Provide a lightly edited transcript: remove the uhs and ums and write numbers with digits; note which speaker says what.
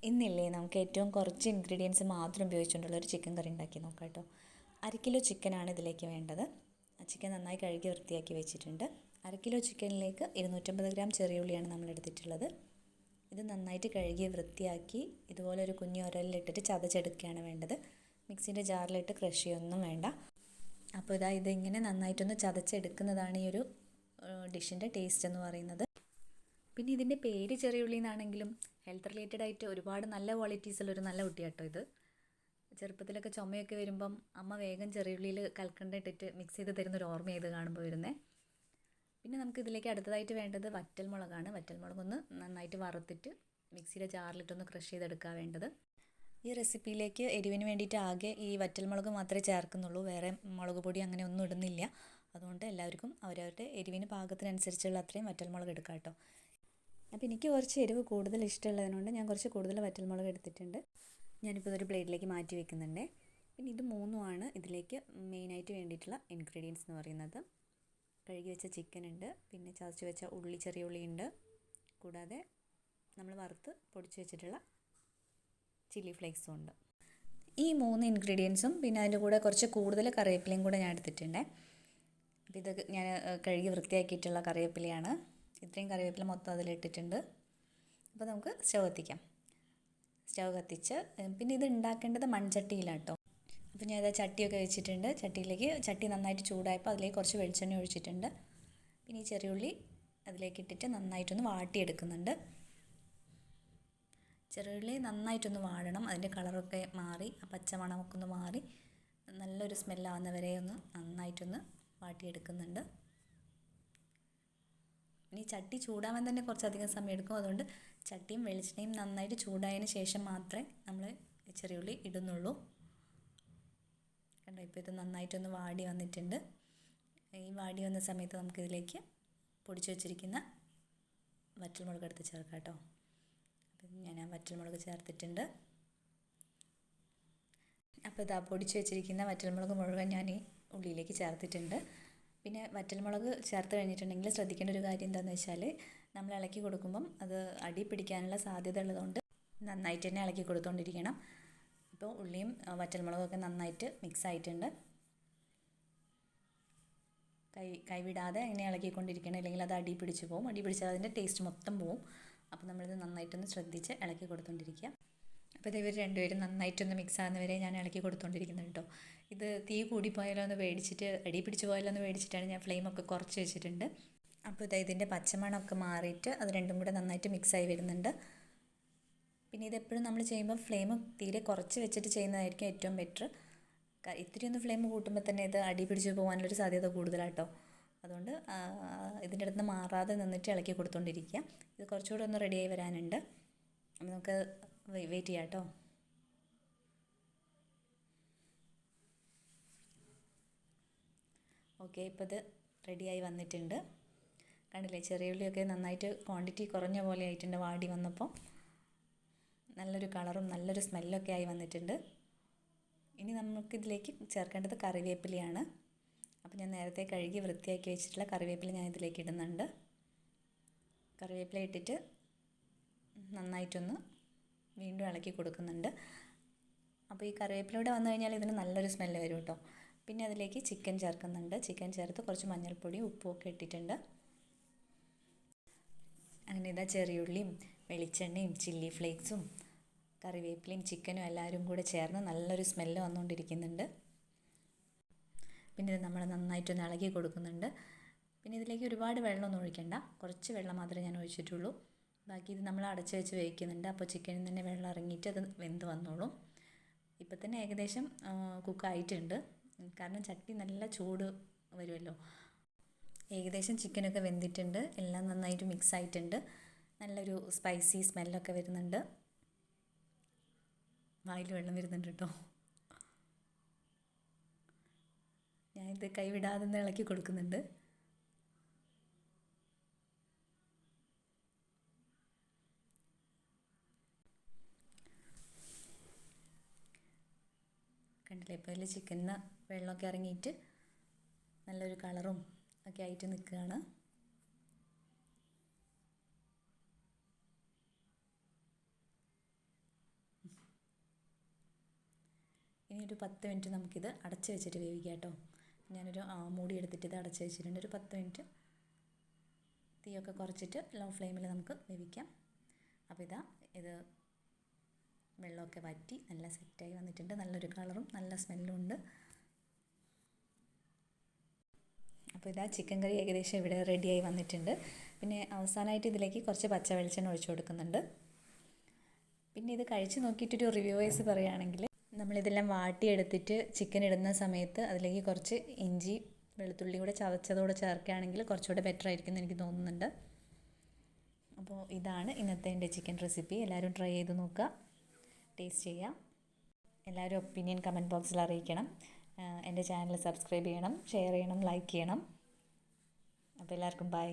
Speaker 1: ഇന്നില്ലേ നമുക്ക് ഏറ്റവും കുറച്ച് ഇൻഗ്രീഡിയൻസ് മാത്രം ഉപയോഗിച്ചുകൊണ്ടുള്ള ഒരു ചിക്കൻ കറി ഉണ്ടാക്കി നോക്കാം കേട്ടോ. 1 കിലോ ചിക്കനാണ് ഇതിലേക്ക് വേണ്ടത്. ചിക്കൻ നന്നായി കഴുകി വൃത്തിയാക്കി വെച്ചിട്ടുണ്ട്. 1 കിലോ ചിക്കനിലേക്ക് 250 ഗ്രാം ചെറിയ ഉള്ളിയാണ് നമ്മൾ എടുത്തിട്ടുള്ളത്. ഇത് നന്നായിട്ട് കഴുകി വൃത്തിയാക്കി ഇതുപോലെ ഒരു കുഞ്ഞു ഉരലിലിട്ടിട്ട് ചതച്ചെടുക്കുകയാണ് വേണ്ടത്. മിക്സിൻ്റെ ജാറിലിട്ട് ക്രഷ് ചെയ്യൊന്നും വേണ്ട. അപ്പോൾ ഇതിങ്ങനെ നന്നായിട്ടൊന്ന് ചതച്ചെടുക്കുന്നതാണ് ഈ ഒരു ഡിഷിൻ്റെ ടേസ്റ്റ് എന്ന് പറയുന്നത്. പിന്നെ ഇതിൻ്റെ പേര് ചെറിയ ഉള്ളി എന്നാണെങ്കിലും ഹെൽത്ത് റിലേറ്റഡ് ആയിട്ട് ഒരുപാട് നല്ല ക്വാളിറ്റീസുള്ളൊരു നല്ല കുട്ടിയാട്ടോ ഇത്. ചെറുപ്പത്തിലൊക്കെ ചുമയൊക്കെ വരുമ്പം അമ്മ വേഗം ചെറിയ ഉള്ളിയിൽ കൽക്കണ്ട ഇട്ടിട്ട് മിക്സ് ചെയ്ത് തരുന്നൊരു ഓർമ്മ ഇത് കാണുമ്പോൾ വരുന്നത്. പിന്നെ നമുക്ക് ഇതിലേക്ക് അടുത്തതായിട്ട് വേണ്ടത് വറ്റൽമുളകാണ്. വറ്റൽമുളകൊന്ന് നന്നായിട്ട് വറുത്തിട്ട് മിക്സിയുടെ ജാറിലിട്ടൊന്ന് ക്രഷ് ചെയ്തെടുക്കാൻ വേണ്ടത്. ഈ റെസിപ്പിയിലേക്ക് എരിവിന് വേണ്ടിയിട്ട് ആകെ ഈ വറ്റൽമുളക് മാത്രമേ ചേർക്കുന്നുള്ളൂ. വേറെ മുളക് പൊടി അങ്ങനെ ഒന്നും ഇടുന്നില്ല. അതുകൊണ്ട് എല്ലാവർക്കും അവരവരുടെ എരിവിന് പാകത്തിനനുസരിച്ചുള്ള അത്രയും വറ്റൽമുളക് എടുക്കാം കേട്ടോ. അപ്പോൾ എനിക്ക് കുറച്ച് എരിവ് കൂടുതൽ ഇഷ്ടമുള്ളതിനോണ്ട് ഞാൻ കുറച്ച് കൂടുതൽ വറ്റൽമുളക് എടുത്തിട്ടുണ്ട്. ഞാനിപ്പോൾ ഇതൊരു പ്ലേറ്റിലേക്ക് മാറ്റി വെക്കുന്നുണ്ട്. പിന്നെ ഇത് മൂന്നുമാണ് ഇതിലേക്ക് മെയിനായിട്ട് വേണ്ടിയിട്ടുള്ള ഇൻഗ്രീഡിയൻസ് എന്ന് പറയുന്നത്. കഴുകി വെച്ച ചിക്കൻ ഉണ്ട്, പിന്നെ ചതച്ച് വെച്ച ഉള്ളി, ചെറിയ ഉള്ളി ഉണ്ട്, കൂടാതെ നമ്മൾ വറുത്ത് പൊടിച്ച് വെച്ചിട്ടുള്ള ചില്ലി ഫ്ലേക്സും ഉണ്ട്. ഈ 3 ഇൻഗ്രീഡിയൻസും പിന്നെ അതിൻ്റെ കൂടെ കുറച്ച് കൂടുതൽ കറിവേപ്പിലയും കൂടെ ഞാൻ എടുത്തിട്ടുണ്ട്. അപ്പോൾ ഇത് ഞാൻ കഴുകി വൃത്തിയാക്കിയിട്ടുള്ള കറിവേപ്പിലയാണ്. ഇത്രയും കറിവേപ്പില മൊത്തം അതിലിട്ടിട്ടുണ്ട്. അപ്പോൾ നമുക്ക് സ്റ്റവ് കത്തിച്ച് പിന്നെ ഇത് ഉണ്ടാക്കേണ്ടത് മൺചട്ടിയിലാണ് കേട്ടോ. അപ്പോൾ ഞാൻ ചട്ടിയൊക്കെ വെച്ചിട്ടുണ്ട്. ചട്ടി നന്നായിട്ട് ചൂടായപ്പോൾ അതിലേക്ക് കുറച്ച് വെളിച്ചെണ്ണ ഒഴിച്ചിട്ടുണ്ട്. പിന്നെ ഈ ചെറിയുള്ളി അതിലേക്ക് ഇട്ടിട്ട് നന്നായിട്ടൊന്ന് വാട്ടിയെടുക്കുന്നുണ്ട്. ചെറിയുള്ളി നന്നായിട്ടൊന്ന് വാടണം. അതിൻ്റെ കളറൊക്കെ മാറി ആ പച്ചമണമൊക്കെ ഒന്ന് മാറി നല്ലൊരു സ്മെല്ലാവുന്നവരെ ഒന്ന് നന്നായിട്ടൊന്ന് വാട്ടിയെടുക്കുന്നുണ്ട്. ഇനി ചട്ടി ചൂടാവാൻ തന്നെ കുറച്ചധികം സമയം എടുക്കും. അതുകൊണ്ട് ചട്ടിയും വെളിച്ചെണ്ണയും നന്നായിട്ട് ചൂടായതിന് ശേഷം മാത്രമേ നമ്മൾ ചെറിയുള്ളി ഇടുന്നുള്ളൂ. കണ്ടോ, ഇപ്പോൾ ഇത് നന്നായിട്ടൊന്ന് വാടി വന്നിട്ടുണ്ട്. ഈ വാടി വന്ന സമയത്ത് നമുക്കിതിലേക്ക് പൊടിച്ച് വെച്ചിരിക്കുന്ന വറ്റൽമുളക് എടുത്ത് ചേർക്കാം കേട്ടോ. അപ്പം ഞാൻ ആ വറ്റൽമുളക് ചേർത്തിട്ടുണ്ട്. അപ്പോൾ പൊടിച്ച് വെച്ചിരിക്കുന്ന വറ്റൽമുളക് മുഴുവൻ ഞാൻ ഈ ഉള്ളിയിലേക്ക് ചേർത്തിട്ടുണ്ട്. പിന്നെ വറ്റൽമുളക് ചേർത്ത് കഴിഞ്ഞിട്ടുണ്ടെങ്കിൽ ശ്രദ്ധിക്കേണ്ട ഒരു കാര്യം എന്താണെന്ന് വെച്ചാൽ നമ്മൾ ഇളക്കി കൊടുക്കുമ്പം അത് അടി പിടിക്കാനുള്ള സാധ്യത ഉള്ളതുകൊണ്ട് നന്നായിട്ട് തന്നെ ഇളക്കി കൊടുത്തുകൊണ്ടിരിക്കണം. ഇപ്പോൾ ഉള്ളിയും വറ്റൽമുളകൊക്കെ നന്നായിട്ട് മിക്സ് ആയിട്ടുണ്ട്. കൈവിടാതെ അങ്ങനെ ഇളക്കിക്കൊണ്ടിരിക്കണം, അല്ലെങ്കിൽ അത് അടി പിടിച്ച് പോകും. അടി പിടിച്ചാൽ അതിൻ്റെ ടേസ്റ്റ് മൊത്തം പോവും. അപ്പോൾ നമ്മളിത് നന്നായിട്ടൊന്ന് ശ്രദ്ധിച്ച് ഇളക്കി കൊടുത്തുകൊണ്ടിരിക്കുക. അപ്പോൾ ഇവർ രണ്ടുപേരും നന്നായിട്ടൊന്ന് മിക്സ് ആകുന്നവരെ ഞാൻ ഇളക്കി കൊടുത്തുകൊണ്ടിരിക്കുന്നുണ്ട് കേട്ടോ. ഇത് തീ കൂടിപ്പോയാലോ എന്ന് പേടിച്ചിട്ട്, അടി പിടിച്ച് പോയാലോ എന്ന് പേടിച്ചിട്ടാണ് ഞാൻ ഫ്ലെയിമൊക്കെ കുറച്ച് വെച്ചിട്ടുണ്ട്. അപ്പോൾ ഇതിൻ്റെ പച്ചമണമൊക്കെ മാറിയിട്ട് അത് രണ്ടും കൂടെ നന്നായിട്ട് മിക്സായി വരുന്നുണ്ട്. പിന്നെ ഇതെപ്പോഴും നമ്മൾ ചെയ്യുമ്പോൾ ഫ്ലെയിം തീരെ കുറച്ച് വെച്ചിട്ട് ചെയ്യുന്നതായിരിക്കും ഏറ്റവും ബെറ്റർ. ഇത്തിരിയൊന്ന് ഫ്ലെയിം കൂട്ടുമ്പോൾ തന്നെ ഇത് അടി പിടിച്ച് പോകാനുള്ളൊരു സാധ്യത കൂടുതലാട്ടോ. അതുകൊണ്ട് ഇതിൻ്റെ അടുത്ത് മാറാതെ നിന്നിട്ട് ഇളക്കി കൊടുത്തുകൊണ്ടിരിക്കുക. ഇത് കുറച്ചുകൂടെ ഒന്ന് റെഡിയായി വരാനുണ്ട്. അപ്പോൾ നമുക്ക് വെയിറ്റ് ചെയ്യാം കേട്ടോ. ഓക്കെ, ഇപ്പോൾ ഇത് റെഡിയായി വന്നിട്ടുണ്ട്. കണ്ടില്ലേ, ചെറിയ ഉള്ളിയൊക്കെ നന്നായിട്ട് ക്വാണ്ടിറ്റി കുറഞ്ഞ പോലെ ആയിട്ടുണ്ട്. വാടി വന്നപ്പോൾ നല്ലൊരു കളറും നല്ലൊരു സ്മെല്ലൊക്കെ ആയി വന്നിട്ടുണ്ട്. ഇനി നമുക്കിതിലേക്ക് ചേർക്കേണ്ടത് കറിവേപ്പിലയാണ്. അപ്പോൾ ഞാൻ നേരത്തെ കഴുകി വൃത്തിയാക്കി വെച്ചിട്ടുള്ള കറിവേപ്പില ഞാൻ ഇതിലേക്ക് ഇടുന്നുണ്ട്. കറിവേപ്പില ഇട്ടിട്ട് നന്നായിട്ടൊന്ന് വീണ്ടും ഇളക്കി കൊടുക്കുന്നുണ്ട്. അപ്പോൾ ഈ കറിവേപ്പിലൂടെ വന്നു കഴിഞ്ഞാൽ ഇതിന് നല്ലൊരു സ്മെല്ല് വരും കേട്ടോ. പിന്നെ അതിലേക്ക് ചിക്കൻ ചേർക്കുന്നുണ്ട്. ചിക്കൻ ചേർത്ത് കുറച്ച് മഞ്ഞൾപ്പൊടിയും ഉപ്പും ഒക്കെ ഇട്ടിട്ടുണ്ട്. അങ്ങനെ ചെറിയുള്ളിയും വെളിച്ചെണ്ണയും ചില്ലി ഫ്ലേക്സും കറിവേപ്പിലയും ചിക്കനും എല്ലാവരും കൂടെ ചേർന്ന് നല്ലൊരു സ്മെല്ല് വന്നുകൊണ്ടിരിക്കുന്നുണ്ട്. പിന്നെ ഇത് നമ്മൾ നന്നായിട്ടൊന്ന് ഇളക്കി കൊടുക്കുന്നുണ്ട്. പിന്നെ ഇതിലേക്ക് ഒരുപാട് വെള്ളമൊന്നും ഒഴിക്കണ്ട, കുറച്ച് വെള്ളം മാത്രമേ ഞാൻ ഒഴിച്ചിട്ടുള്ളൂ. ബാക്കി ഇത് നമ്മൾ അടച്ച് വെച്ച് വേവിക്കുന്നുണ്ട്. അപ്പോൾ ചിക്കനിൽ തന്നെ വെള്ളം ഇറങ്ങിയിട്ട് അത് വെന്ത് വന്നോളും. ഇപ്പോൾ തന്നെ ഏകദേശം കുക്കായിട്ടുണ്ട്, കാരണം ചട്ടി നല്ല ചൂട് വരുമല്ലോ. ഏകദേശം ചിക്കനൊക്കെ വെന്തിട്ടുണ്ട്, എല്ലാം നന്നായിട്ട് മിക്സ് ആയിട്ടുണ്ട്. നല്ലൊരു സ്പൈസി സ്മെല്ലൊക്കെ വരുന്നുണ്ട്. വായിൽ വെള്ളം വരുന്നുണ്ട് കേട്ടോ. ഞാനിത് കൈവിടാതെ ഇളക്കി കൊടുക്കുന്നുണ്ട്. കണ്ടില്ലേ, ഇപ്പോൾ അതിൽ ചിക്കനിന് വെള്ളമൊക്കെ ഇറങ്ങിയിട്ട് നല്ലൊരു കളറും ഒക്കെ ആയിട്ട് നിൽക്കുകയാണ്. ഒരു 10 മിനിറ്റ് നമുക്കിത് അടച്ച് വെച്ചിട്ട് വേവിക്കാം കേട്ടോ. ഞാനൊരു മൂടി എടുത്തിട്ട് ഇത് അടച്ച് വെച്ചിട്ടുണ്ട്. ഒരു 10 മിനിറ്റ് തീയൊക്കെ കുറച്ചിട്ട് ലോ ഫ്ലെയിമിൽ നമുക്ക് വേവിക്കാം. അപ്പോൾ ഇത് വെള്ളമൊക്കെ വറ്റി നല്ല സെറ്റായി വന്നിട്ടുണ്ട്. നല്ലൊരു കളറും നല്ല സ്മെല്ലും ഉണ്ട്. അപ്പോൾ ചിക്കൻ കറി ഏകദേശം ഇവിടെ റെഡിയായി വന്നിട്ടുണ്ട്. പിന്നെ അവസാനമായിട്ട് ഇതിലേക്ക് കുറച്ച് പച്ച വെളിച്ചെണ്ണ ഒഴിച്ചു കൊടുക്കുന്നുണ്ട്. പിന്നെ ഇത് കഴിച്ച് നോക്കിയിട്ടൊരു റിവ്യൂ വൈസ് പറയുകയാണെങ്കിൽ, നമ്മളിതെല്ലാം വാട്ടിയെടുത്തിട്ട് ചിക്കൻ ഇടുന്ന സമയത്ത് അതിലേക്ക് കുറച്ച് ഇഞ്ചി വെളുത്തുള്ളി കൂടെ ചതച്ചതോടെ ചേർക്കുകയാണെങ്കിൽ കുറച്ചുകൂടെ ബെറ്റർ ആയിരിക്കും എന്ന് എനിക്ക് തോന്നുന്നുണ്ട്. അപ്പോൾ ഇതാണ് ഇന്നത്തെ എൻ്റെ ചിക്കൻ റെസിപ്പി. എല്ലാവരും ട്രൈ ചെയ്ത് നോക്കുക, ടേസ്റ്റ് ചെയ്യുക. എല്ലാവരും ഒപ്പീനിയൻ കമൻറ്റ് ബോക്സിൽ അറിയിക്കണം. എൻ്റെ ചാനൽ സബ്സ്ക്രൈബ് ചെയ്യണം, ഷെയർ ചെയ്യണം, ലൈക്ക് ചെയ്യണം. അപ്പോൾ എല്ലാവർക്കും ബൈ.